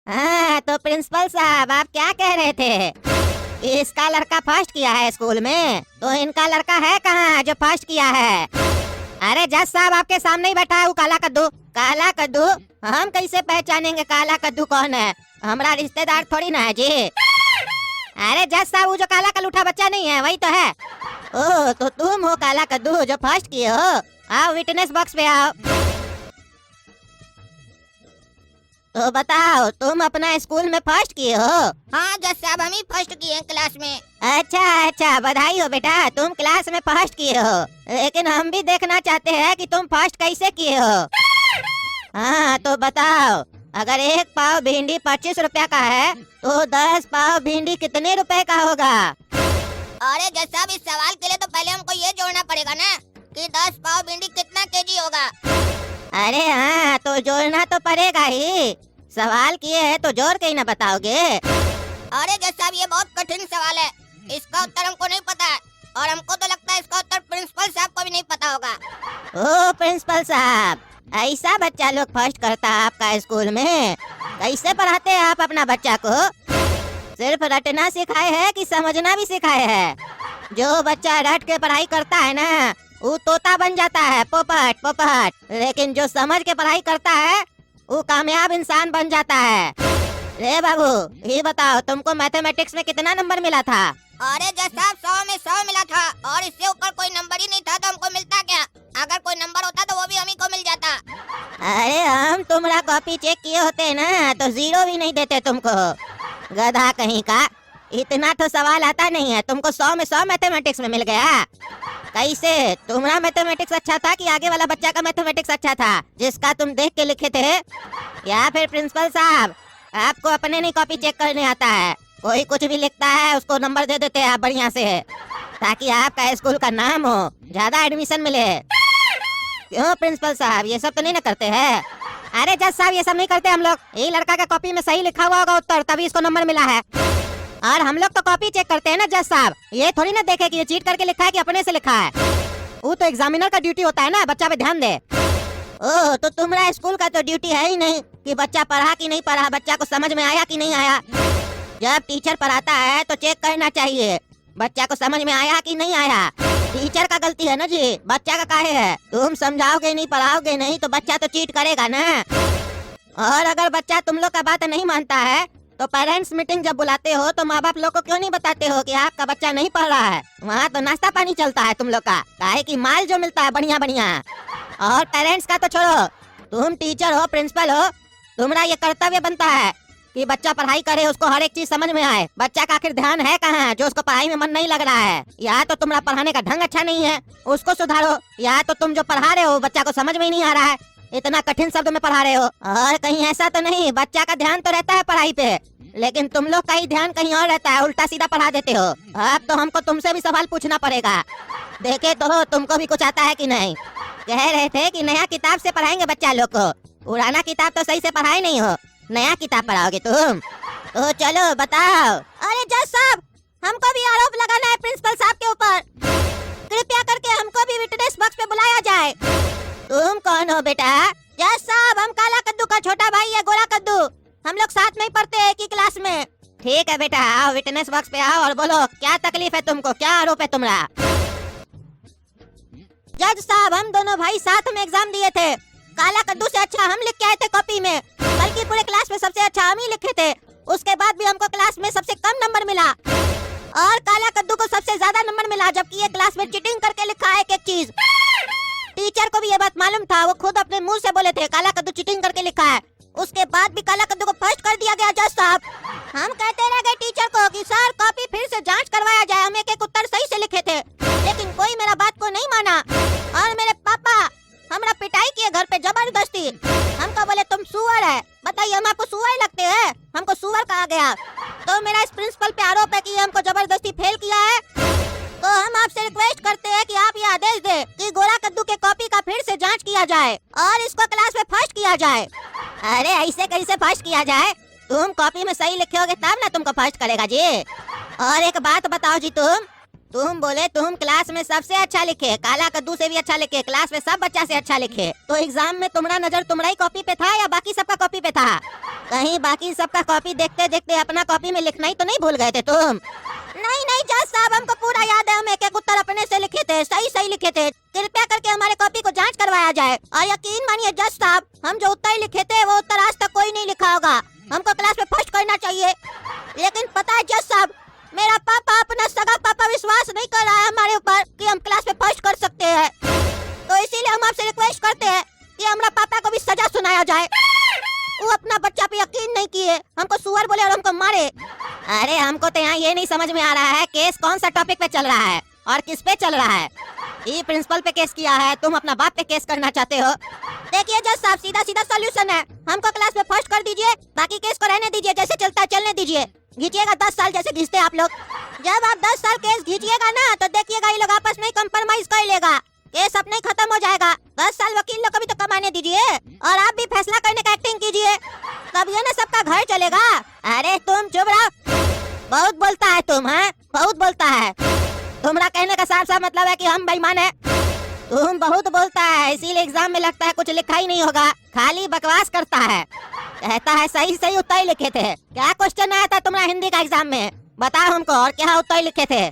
हाँ तो प्रिंसिपल साहब आप क्या कह रहे थे कि इसका लड़का फर्स्ट किया है स्कूल में, तो इनका लड़का है कहाँ जो फर्स्ट किया है? अरे जज साहब आपके सामने ही बैठा है वो काला कद्दू। काला कद्दू? हम कैसे पहचानेंगे काला कद्दू कौन है? हमारा रिश्तेदार थोड़ी ना है जी। अरे जज साहब वो जो काला कलूठा बच्चा नहीं है वही तो है। ओह तो तुम हो काला कद्दू जो फर्स्ट किए हो। आओ विटनेस बॉक्स पे आओ। तो बताओ तुम अपना स्कूल में फर्स्ट किए हो? हाँ जज साहब हम ही फर्स्ट किए हैं क्लास में। अच्छा अच्छा बधाई हो बेटा, तुम क्लास में फर्स्ट किए हो। लेकिन हम भी देखना चाहते हैं कि तुम फर्स्ट कैसे किए हो। हाँ तो बताओ, अगर एक पाव भिंडी 25 रुपया का है तो 10 पाव भिंडी कितने रुपए का होगा? अरे जज साहब इस सवाल के लिए तो पहले हमको ये जोड़ना पड़ेगा ना कि 10 पाव भिंडी कितना केजी होगा। अरे हाँ तो जोड़ना तो पड़ेगा ही, सवाल किए है तो जोड़ के ही ना बताओगे। अरे जज साहब ये बहुत कठिन सवाल है, इसका उत्तर हमको नहीं पता है और हमको तो लगता है इसका उत्तर प्रिंसिपल साहब को भी नहीं पता होगा। ओ प्रिंसिपल साहब, ऐसा बच्चा लोग फर्स्ट करता है आपका स्कूल में? कैसे पढ़ाते हैं आप अपना बच्चा को? सिर्फ रटना सिखाए है कि समझना भी सिखाए है? जो बच्चा रट के पढ़ाई करता है ना वो तोता बन जाता है, पोपट पोपट। लेकिन जो समझ के पढ़ाई करता है वो कामयाब इंसान बन जाता है। रे बाबू ये बताओ तुमको मैथमेटिक्स में कितना नंबर मिला था? अरे जज साहब 100 में 100 मिला था और इससे ऊपर कोई नंबर ही नहीं था तो हमको मिलता क्या? अगर कोई नंबर होता तो वो भी हम ही को मिल जाता। अरे हम तुम्हारा कॉपी चेक किए होते ना तो 0 भी नहीं देते तुमको, गधा कहीं का। इतना तो सवाल आता नहीं है, तुमको 100 में 100 मैथमेटिक्स में मिल गया। कैसे? तुम्हारा मैथमेटिक्स अच्छा था कि आगे वाला बच्चा का मैथमेटिक्स अच्छा था जिसका तुम देख के लिखे थे? या फिर प्रिंसिपल साहब आपको अपने नहीं कॉपी चेक करने आता है? कोई कुछ भी लिखता है उसको नंबर दे देते हैं आप बढ़िया से, ताकि आपका स्कूल का नाम हो, ज्यादा एडमिशन मिले। क्यों प्रिंसिपल साहब ये सब तो नहीं ना करते हैं? अरे जज साहब ये सब नहीं करते हम लोग। ये लड़का का कॉपी में सही लिखा हुआ होगा उत्तर तभी इसको नंबर मिला है। और हम लोग तो कॉपी चेक करते हैं ना जज साहब, ये थोड़ी ना देखे कि ये चीट करके लिखा है कि अपने से लिखा है। वो तो एग्जामिनर का ड्यूटी होता है ना बच्चा पे ध्यान दे। ओह तो तुम्हारा स्कूल का तो ड्यूटी है ही नहीं कि बच्चा पढ़ा कि नहीं पढ़ा, बच्चा को समझ में आया कि नहीं आया। जब टीचर पढ़ाता है तो चेक करना चाहिए बच्चा को समझ में आया कि नहीं आया। टीचर का गलती है ना जी, बच्चा का काहे है? तुम समझाओगे नहीं पढ़ाओगे नहीं तो बच्चा तो चीट करेगा ना। और अगर बच्चा तुम लोग का बात नहीं मानता है तो पेरेंट्स मीटिंग जब बुलाते हो तो माँ बाप लोग को क्यों नहीं बताते हो कि आपका बच्चा नहीं पढ़ रहा है? वहाँ तो नाश्ता पानी चलता है तुम लोग का, काहे कि माल जो मिलता है बढ़िया बढ़िया। और पेरेंट्स का तो छोड़ो, तुम टीचर हो प्रिंसिपल हो, तुम्हारा ये कर्तव्य बनता है कि बच्चा पढ़ाई करे, उसको हर एक चीज समझ में आए। बच्चा का आखिर ध्यान है कहाँ जो उसको पढ़ाई में मन नहीं लग रहा है? या तो तुम्हारा पढ़ाने का ढंग अच्छा नहीं है उसको सुधारो, या तो तुम जो पढ़ा रहे हो बच्चा को समझ में ही नहीं आ रहा है, इतना कठिन शब्द में पढ़ा रहे हो। और कहीं ऐसा तो नहीं बच्चा का ध्यान तो रहता है पढ़ाई पे लेकिन तुम लोग का ही ध्यान कहीं और रहता है, उल्टा सीधा पढ़ा देते हो। अब तो हमको तुमसे भी सवाल पूछना पड़ेगा, देखे तो तुमको भी कुछ आता है कि नहीं। कह रहे थे कि नया किताब से पढ़ाएंगे बच्चा लोग को, पुराना किताब तो सही से पढ़ाए नहीं हो, नया किताब पढ़ाओगे तुम? तो चलो बताओ। अरे जज साहब हमको भी आरोप लगाना है प्रिंसिपल साहब के ऊपर, कृपया करके हमको भी विटनेस बॉक्स पे बुलाया जाए। तुम कौन हो बेटा? जज साहब हम काला कद्दू का छोटा भाई है गोरा कद्दू, हम लोग साथ में ही पढ़ते हैं एक ही क्लास में। ठीक है बेटा आओ विटनेस बॉक्स पे आओ और बोलो क्या तकलीफ है तुमको, क्या आरोप है तुम्हारा? जज साहब हम दोनों भाई साथ में एग्जाम दिए थे, काला कद्दू से अच्छा हम लिख के आए थे कॉपी में, बल्कि पूरे क्लास में सबसे अच्छा हम ही लिखे थे। उसके बाद भी हमको क्लास में सबसे कम नंबर मिला और काला कद्दू को सबसे ज्यादा नंबर मिला, जबकि ये क्लास में चीटिंग करके लिखा है एक एक चीज। टीचर को भी ये बात मालूम था, वो खुद अपने मुंह से बोले थे काला कद्दू चीटिंग करके लिखा है। उसके बाद भी काला कद्दू को फर्स्ट कर दिया गया जज साहब। हम कहते रह गए टीचर को कि सर कॉपी फिर से जांच करवाया जाए, हम एक एक उत्तर सही से लिखे थे, लेकिन कोई मेरा बात को नहीं माना और मेरे पापा हमरा पिटाई किए घर पे जबरदस्ती। हमको बोले तुम सुअर है, बताइए हम आपको सुअर लगते हैं? हमको सुअर कहा गया। तो मेरा इस प्रिंसिपल पे आरोप है कि हमको जबरदस्ती फेल किया है। तो हम आपसे रिक्वेस्ट करते हैं कि आप ये आदेश दे कि गोरा कद्दू के कॉपी का फिर से जांच किया जाए और इसको क्लास में फर्स्ट किया जाए। अरे ऐसे कैसे फर्स्ट किया जाए? तुम कॉपी में सही लिखोगे तब ना तुमको फर्स्ट करेगा जी। और एक बात बताओ जी, तुम बोले तुम क्लास में सबसे अच्छा लिखे, काला कद्दू से भी अच्छा लिखे, क्लास में सब बच्चा से अच्छा लिखे, तो एग्जाम में तुम्हारा नजर तुम्हारी कॉपी पे था या बाकी सबका कॉपी पे था? कहीं बाकी सबका कॉपी देखते देखते अपना कॉपी में लिखना ही तो नहीं भूल गए थे तुम? नहीं नहीं जज साहब, हमको पूरा याद है, हम एक एक उत्तर अपने से लिखे थे, सही सही लिखे थे। कृपया करके हमारे कॉपी को जांच करवाया जाए। और यकीन मानिए जज साहब, हम जो उत्तर लिखे थे वो उत्तर आज तक कोई नहीं लिखा होगा। हमको क्लास में फर्स्ट करना चाहिए, लेकिन पता है जज साहब, मेरा पापा, अपना सगा पापा विश्वास नहीं कर रहा है हमारे ऊपर कि हम क्लास में फर्स्ट कर सकते हैं। तो इसीलिए हम आपसे रिक्वेस्ट करते हैं कि हमारा पापा को भी सजा सुनाया जाए। वो अपना बच्चा पे यकीन नहीं किए, हमको सुअर बोले और हमको मारे। अरे हमको तो यहाँ ये नहीं समझ में आ रहा है केस कौन सा टॉपिक पे चल रहा है और किस पे चल रहा है। ये प्रिंसिपल पे केस किया है, तुम अपना बाप पे केस करना चाहते हो। देखिए जज साहब, सीधा सीधा सॉल्यूशन है, हमको क्लास में फर्स्ट कर दीजिए, बाकी केस को रहने दीजिए, जैसे चलता है चलने दीजिए। घीचिएगा 10 साल जैसे घीचते आप लोग। जब आप 10 साल केस घीचिएगा ना तो देखिएगा ये लोग आपस में कंप्रोमाइज कर लेगा, केस अपने ही खत्म हो जाएगा। 10 साल वकील लोग को भी तो कमाने दीजिए और आप भी फैसला करने का एक्टिंग कीजिए, तब ये ना सबका घर चलेगा। अरे तुम चुप रहो, बहुत बोलता है तुम, हैं बहुत बोलता है। तुम्हारा कहने का साफ साफ मतलब है कि हम बेईमान है। तुम बहुत बोलता है, इसीलिए एग्जाम में लगता है कुछ लिखा ही नहीं होगा, खाली बकवास करता है। कहता है सही सही उत्तर लिखे थे। क्या क्वेश्चन आया था तुम्हारा हिंदी का एग्जाम में, बताओ हमको, और क्या उत्तर लिखे थे?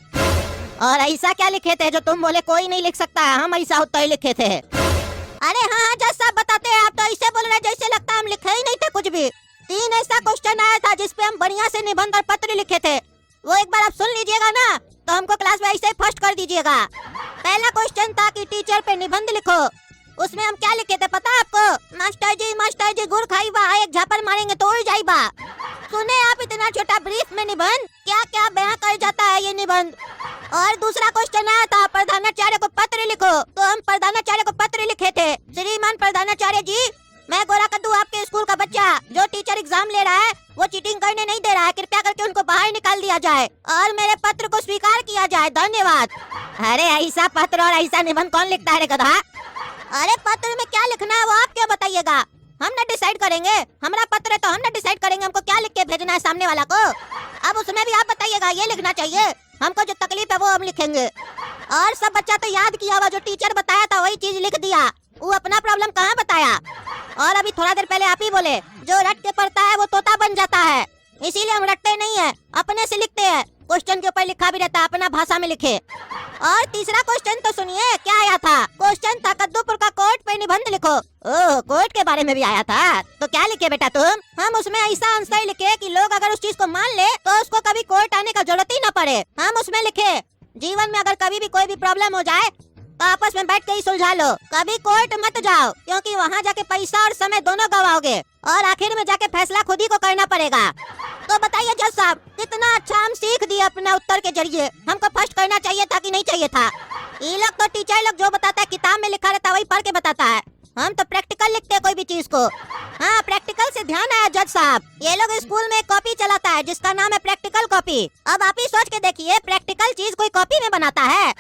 और ऐसा क्या लिखे थे जो तुम बोले कोई नहीं लिख सकता है, हम ऐसा उत्तर लिखे थे? अरे हाँ हाँ जज साहब बताते हैं, आप तो ऐसे बोल रहे हैं जैसे लगता है हम लिखे ही नहीं थे कुछ भी। 3 ऐसा क्वेश्चन आया था जिसपे हम बढ़िया से निबंध और पत्र लिखे थे, वो एक बार आप सुन लीजिएगा ना तो हमको क्लास में ऐसे ही फर्स्ट कर दीजिएगा। पहला क्वेश्चन था कि टीचर पे निबंध लिखो। उसमें हम क्या लिखे थे पता है आपको? मास्टर जी गुड़ खाई बा, एक झापड़ मारेंगे तो उड़ जाई बा। सुने आप, इतना छोटा ब्रीफ में निबंध क्या क्या बयां कर जाता है ये निबंध। और दूसरा क्वेश्चन आया था प्रधानाचार्य को पत्र लिखो, तो हम प्रधानाचार्य को पत्र लिखे थे। श्रीमान प्रधानाचार्य जी, मैं गोरा कद्दू आपके स्कूल का बच्चा जो टीचर एग्जाम ले रहा है वो चीटिंग करने नहीं दे रहा है, कृपया करके उनको बाहर निकाल दिया जाए और मेरे पत्र को स्वीकार किया जाए, धन्यवाद। अरे ऐसा पत्र और ऐसा निबंध कौन लिखता है रे गधा? अरे पत्र में क्या लिखना है वो आप क्या बताइएगा, हम ना डिसाइड करेंगे। हमारा पत्र है तो हम ना डिसाइड करेंगे हमको क्या लिख के भेजना है सामने वाला को। अब उसमें भी आप बताइएगा ये लिखना चाहिए, हमको जो तकलीफ है वो हम लिखेंगे। और सब बच्चा तो याद किया हुआ, जो टीचर बताया था वही चीज लिख दिया, वो अपना प्रॉब्लम कहाँ बताया। और अभी थोड़ा देर पहले आप ही बोले जो रट के पढ़ता है वो तोता बन जाता है, इसीलिए हम रटते नहीं है, अपने से लिखते हैं। क्वेश्चन के ऊपर लिखा भी रहता है, अपना भाषा में लिखे। और तीसरा क्वेश्चन तो सुनिए क्या आया था। क्वेश्चन था कद्दूपुर का कोर्ट पे निबंध लिखो। ओह, कोर्ट के बारे में भी आया था, तो क्या लिखे बेटा तुम? हम उसमें ऐसा आंसर लिखे कि लोग अगर उस चीज को मान ले तो उसको कभी कोर्ट आने का जरूरत ही न पड़े। हम उसमें लिखे जीवन में अगर कभी भी कोई भी प्रॉब्लम हो जाए तो आपस में बैठ के ही सुलझा लो, कभी कोर्ट मत जाओ, क्योंकि वहाँ जाके पैसा और समय दोनों गवाओगे और आखिर में जाके फैसला खुद ही को करना पड़ेगा। तो बताइए जज साहब, कितना अच्छा हम सीख दिए अपना उत्तर के जरिए। हमको फर्स्ट करना चाहिए था कि नहीं चाहिए था? ये लोग तो टीचर लोग जो बताता है किताब में लिखा रहता है वही पढ़ के बताता है, हम तो प्रैक्टिकल लिखते हैं कोई भी चीज को। हाँ, प्रैक्टिकल से ध्यान आया जज साहब, ये लोग स्कूल में एक कॉपी चलाता है जिसका नाम है प्रैक्टिकल कॉपी। अब आप ही सोच के देखिए, प्रैक्टिकल चीज कोई कॉपी में बनाता है,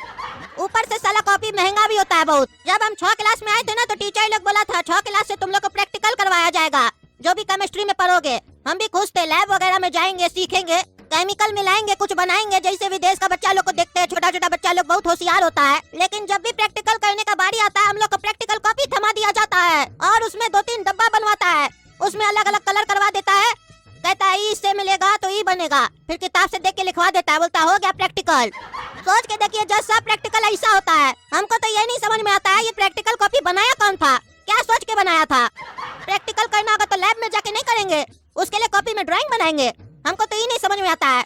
ऊपर से साला कॉपी महंगा भी होता है बहुत। जब हम 6 क्लास में आए थे ना तो टीचर लोग बोला था 6 क्लास से तुम लोग को प्रैक्टिकल करवाया जाएगा, जो भी केमिस्ट्री में पढ़ोगे। हम भी खुश थे, लैब वगैरह में जाएंगे, सीखेंगे, केमिकल मिलाएंगे, कुछ बनाएंगे, जैसे विदेश का बच्चा लोग को देखते हैं, छोटा छोटा बच्चा लोग बहुत होशियार होता है। लेकिन जब भी प्रैक्टिकल करने का बारी आता है हम लोग को प्रैक्टिकल कॉपी थमा दिया जाता है और उसमें 2-3 डब्बा बनवाता है, उसमें अलग अलग कलर करवा देता है, कहता है ई से मिलेगा तो ई बनेगा, फिर किताब से देख के लिखवा देता है, बोलता हो गया प्रैक्टिकल। सोच के देखिए जज साहब, प्रैक्टिकल ऐसा होता है। हमको तो ये नहीं समझ में आता है ये प्रैक्टिकल कॉपी बनाया कौन था, क्या सोच के बनाया था। प्रैक्टिकल करना होगा तो लैब में जाके नहीं करेंगे, उसके लिए कॉपी में ड्राइंग बनाएंगे। हमको तो ये नहीं समझ में आता है।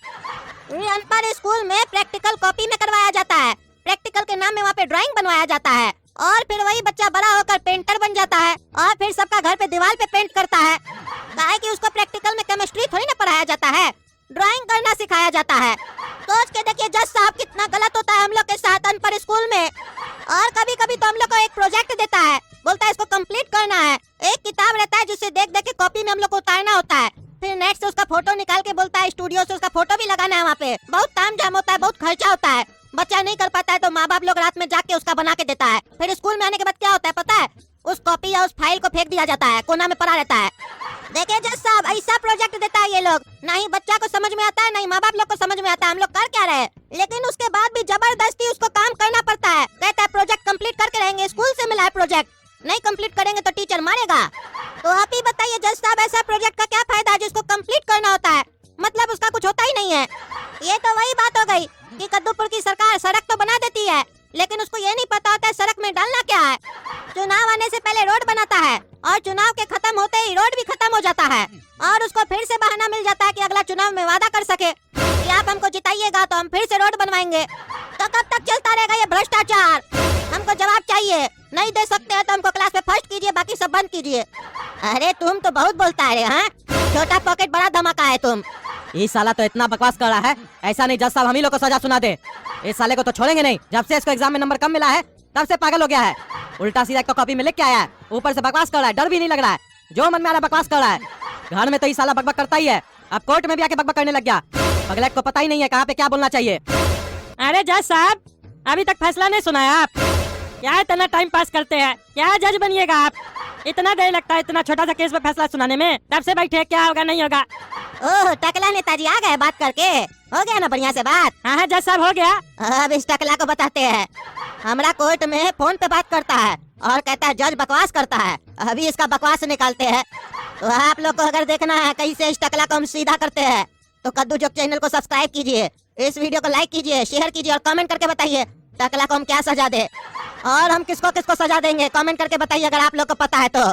अनपढ़ स्कूल में प्रैक्टिकल कॉपी में करवाया जाता है, प्रैक्टिकल के नाम में वहाँ पे ड्राइंग बनवाया जाता है और फिर वही बच्चा बड़ा होकर पेंटर बन जाता है और फिर सबका घर पे दीवार पे पेंट करता है। काहे कि उसको प्रैक्टिकल में केमिस्ट्री थोड़ी ना पढ़ाया जाता है, ड्राइंग करना सिखाया जाता है। सोच के देखिए जज साहब, कितना गलत होता है हम लोग के साथ अनपढ़ स्कूल में। और कभी कभी तो हम लोग को एक प्रोजेक्ट देता है, बोलता है इसको कंप्लीट करना है। एक किताब रहता है जिसे देख देख के कॉपी में हम लोग को उतारना होता है, फिर नेट से उसका फोटो निकाल के बोलता है स्टूडियो से उसका फोटो भी लगाना है। वहाँ पे बहुत तामझाम होता है, बहुत खर्चा होता है, बच्चा नहीं कर पाता है तो माँ बाप लोग रात में जाके उसका बना के देता है। फिर स्कूल में आने के बाद क्या होता है पता है? उस कॉपी या उस फाइल को फेंक दिया जाता है, कोना में पड़ा रहता है। देखिए जज साहब, ऐसा प्रोजेक्ट देता है ये लोग, ना ही बच्चा को समझ में आता है, ना ही माँ बाप लोग को समझ में आता है हम लोग कर क्या रहे। लेकिन उसके बाद भी जबरदस्ती उसको काम करना पड़ता है, कहता है प्रोजेक्ट कंप्लीट करके रहेंगे, स्कूल से मिला है प्रोजेक्ट। नहीं कंप्लीट करेंगे तो टीचर मारेगा। तो आप ही बताइए जज साहब, ऐसा प्रोजेक्ट का क्या फायदा है जिसको कंप्लीट करना होता है, मतलब उसका कुछ होता ही नहीं है। ये तो वही बात हो गई कि कद्दूपुर की सरकार सड़क तो बना देती है, लेकिन उसको ये नहीं पता होता है सड़क में डालना क्या है। चुनाव आने से पहले रोड बनाता है और चुनाव के खत्म होते ही रोड भी खत्म हो जाता है, और उसको फिर से बहाना मिल जाता है कि अगला चुनाव में वादा कर सके कि आप हमको जिताइएगा तो हम फिर से रोड बनवाएंगे। तो कब तक चलता रहेगा ये भ्रष्टाचार? हमको जवाब चाहिए। नहीं दे सकते हैं तो हमको क्लास में फर्स्ट कीजिए, बाकी सब बंद कीजिए। अरे तुम तो बहुत बोलता है रे, हाँ? छोटा पॉकेट बड़ा धमाका है तुम। ये साला तो इतना बकवास कर रहा है, ऐसा नहीं जज साहब हम ही लोग को सजा सुना दे। इस साले को तो छोड़ेंगे नहीं, जब से इसको एग्जाम में नंबर कम मिला है तब से पागल हो गया है। उल्टा सीधा एक तो कॉपी में लिख के आया है, ऊपर से बकवास कर रहा है, डर भी नहीं लग रहा है, जो मन में आ रहा बकवास कर रहा है। घर में तो ये साला बकबक करता ही है, अब कोर्ट में भी आके बकबक करने लग गया। अगले को पता ही नहीं है कहाँ पे क्या बोलना चाहिए। अरे जज साहब, अभी तक फैसला नहीं सुना है आप? क्या इतना टाइम पास करते हैं? क्या जज बनिएगा आप? इतना देर लगता है इतना छोटा सा केस में फैसला सुनाने में? तब से बैठे, क्या होगा नहीं होगा। ओह, टकला नेताजी आ गए, बात करके हो गया ना बढ़िया से बात। हाँ जज साहब, हो गया। अब इस टकला को बताते हैं। हमारा कोर्ट में फोन पे बात करता है और कहता है जज बकवास करता है। अभी इसका बकवास निकालते हैं। तो आप लोग को अगर देखना है कैसे इस टकला को हम सीधा करते हैं तो कद्दू जोक चैनल को सब्सक्राइब कीजिए, इस वीडियो को लाइक कीजिए, शेयर कीजिए और कमेंट करके बताइए टकला को हम क्या सजा दे और हम किसको किसको सजा देंगे। कमेंट करके बताइए अगर आप लोग को पता है तो।